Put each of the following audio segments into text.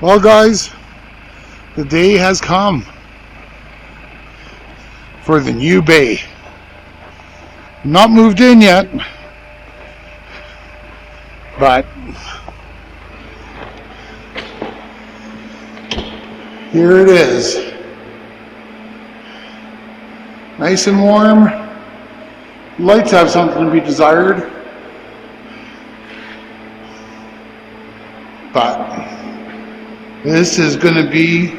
Well guys, the day has come for the new bay. Not moved in yet, but here it is. Nice and warm. Lights have something to be desired, but this is going to be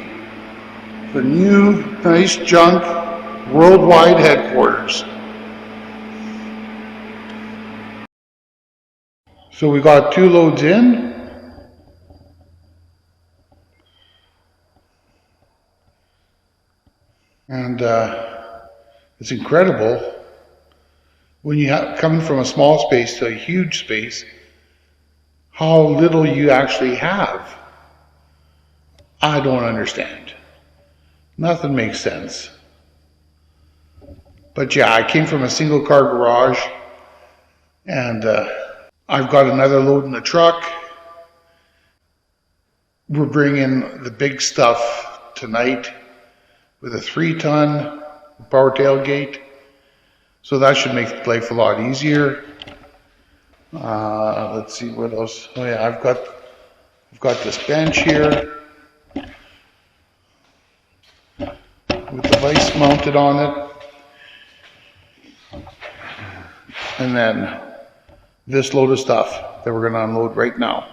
the new nice junk worldwide headquarters. So we got 2 loads in. And it's incredible when you have coming from a small space to a huge space, how little you actually have. I don't understand. Nothing makes sense. But yeah, I came from a single car garage, and I've got another load in the truck. We're bringing the big stuff tonight with a 3-ton power tailgate. So that should make life a lot easier. Let's see what else. Oh yeah, I've got this bench here with the vise mounted on it. And then this load of stuff that we're going to unload right now.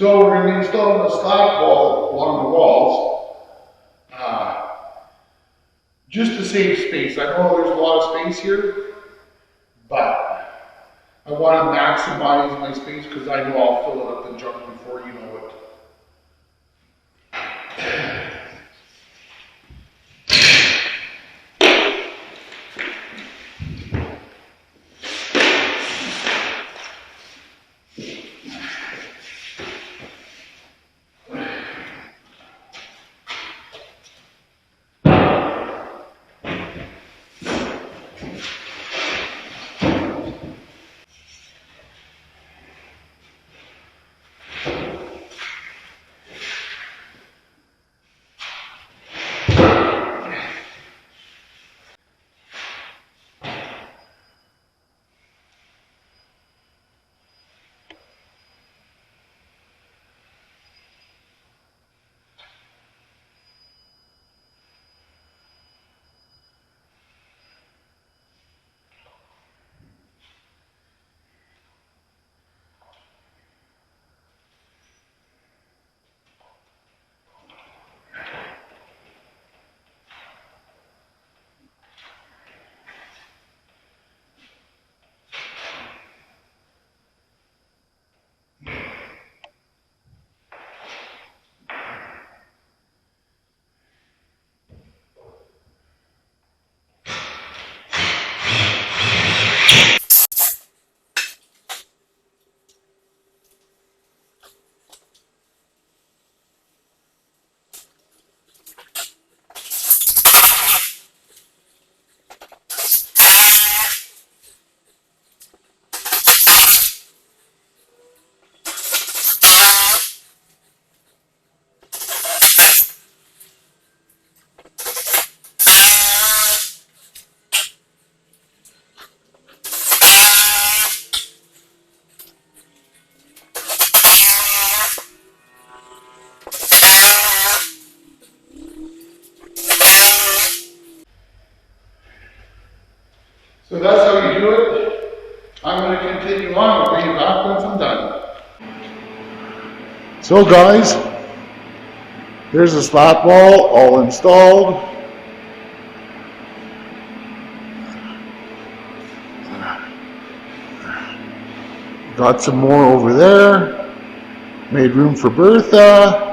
So we're going to be installing a slat wall along the walls, just to save space. I know there's a lot of space here, but I want to maximize my space because I know I'll fill it up with junk before you know it. So that's how you do it. I'm going to continue on. I'll bring you back once I'm done. So guys, there's the slat wall all installed. Got some more over there. Made room for Bertha.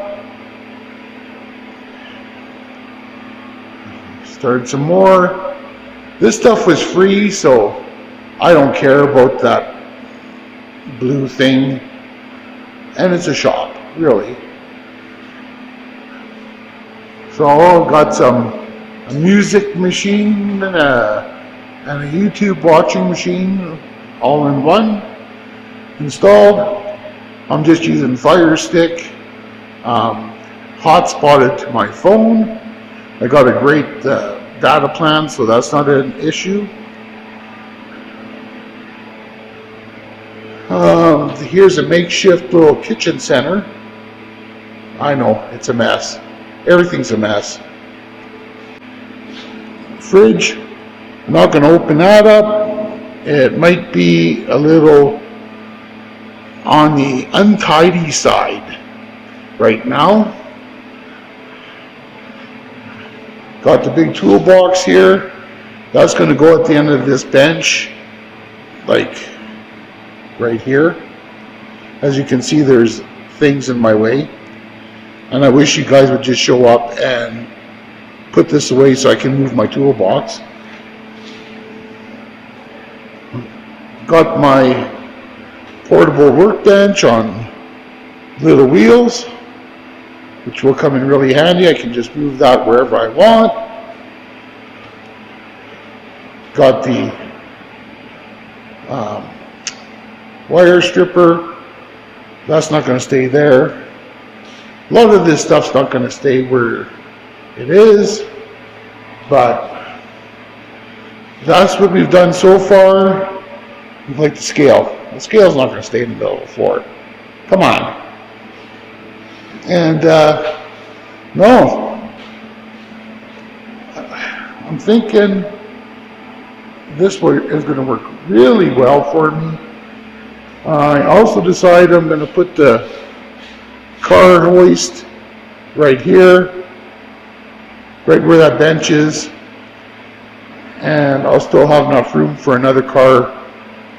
Started some more. This stuff was free, so I don't care about that blue thing. And it's a shop, really. So I got a music machine and a YouTube watching machine all in one installed. I'm just using Fire Stick, hotspotted to my phone. I got a great data plan, so that's not an issue. Here's a makeshift little kitchen center. I know, it's a mess. Everything's a mess. Fridge, I'm not going to open that up. It might be a little on the untidy side right now. Got the big toolbox here. That's going to go at the end of this bench, like right here. As you can see, there's things in my way. And I wish you guys would just show up and put this away so I can move my toolbox. Got my portable workbench on little wheels, which will come in really handy. I can just move that wherever I want. Got the wire stripper. That's not going to stay there. A lot of this stuff's not going to stay where it is, but that's what we've done so far. Like the scale. The scale's not going to stay in the middle of the floor. Come on. And no, I'm thinking this is going to work really well for me. I also decided I'm going to put the car hoist right here, right where that bench is, and I'll still have enough room for another car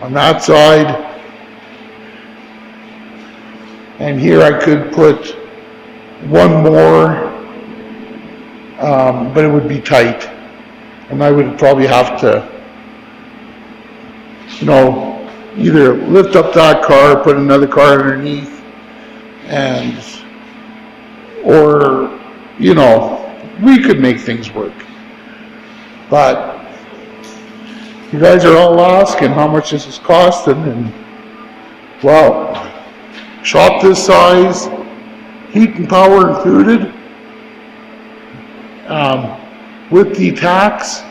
on that side. And here I could put one more, but it would be tight, and I would probably have to, either lift up that car, put another car underneath, or we could make things work. But you guys are all asking how much this is costing, and well, shop this size, heat and power included, with the tax,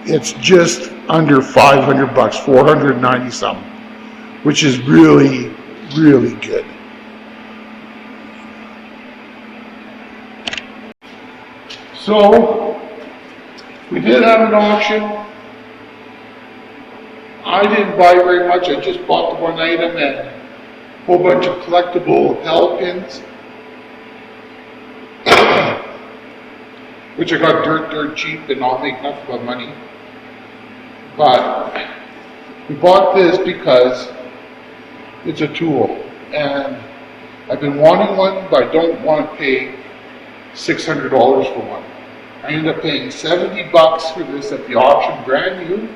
it's just under $500, 490 something, which is really, really good. So we did have an auction. I didn't buy very much. I just bought the one item and a whole bunch of collectible L pins, which I got dirt cheap, and I'll make nothing but money. But we bought this because it's a tool, and I've been wanting one, but I don't want to pay $600 for one. I ended up paying $70 for this at the auction, brand new.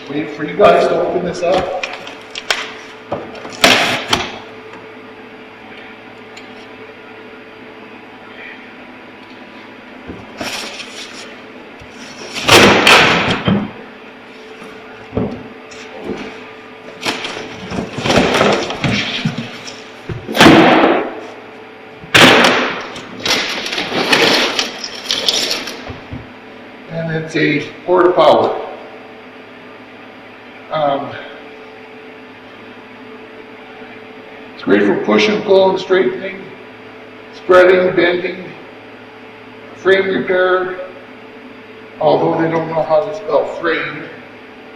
Wait for you guys to open this up. And it's a porta power. It's great for push and pull and straightening, spreading, bending, frame repair. Although they don't know how to spell frame,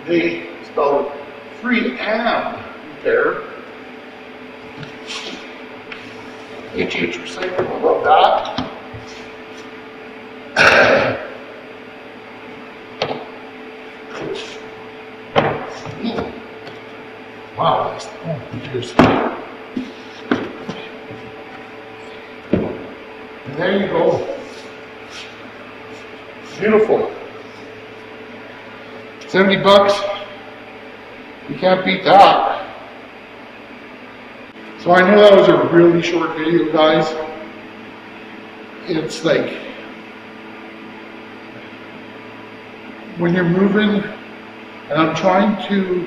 they spell it free and repair. HH recycling, love that. Wow, nice. Oh, cheers. And there you go. Beautiful. $70. You can't beat that. So I know that was a really short video, guys. It's like when you're moving, and I'm trying to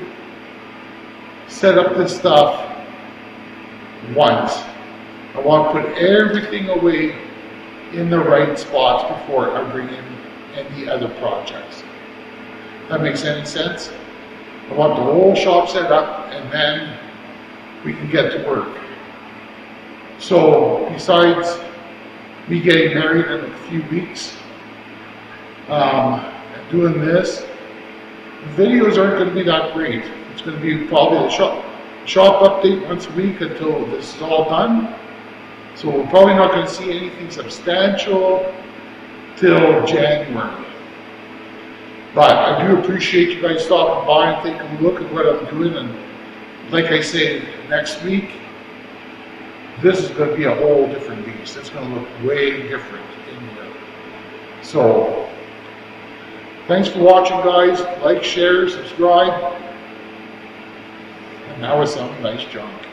set up this stuff once. I want to put everything away in the right spots before I bring in any other projects. That makes any sense? I want the whole shop set up, and then we can get to work. So besides me getting married in a few weeks, and doing this, the videos aren't going to be that great. It's going to be probably a shop update once a week until this is all done. So we're probably not going to see anything substantial till January. But I do appreciate you guys stopping by and taking a look at what I'm doing. And like I say, next week, this is going to be a whole different beast. It's going to look way different in here. So thanks for watching, guys. Like, share, subscribe. And now it's some nice junk.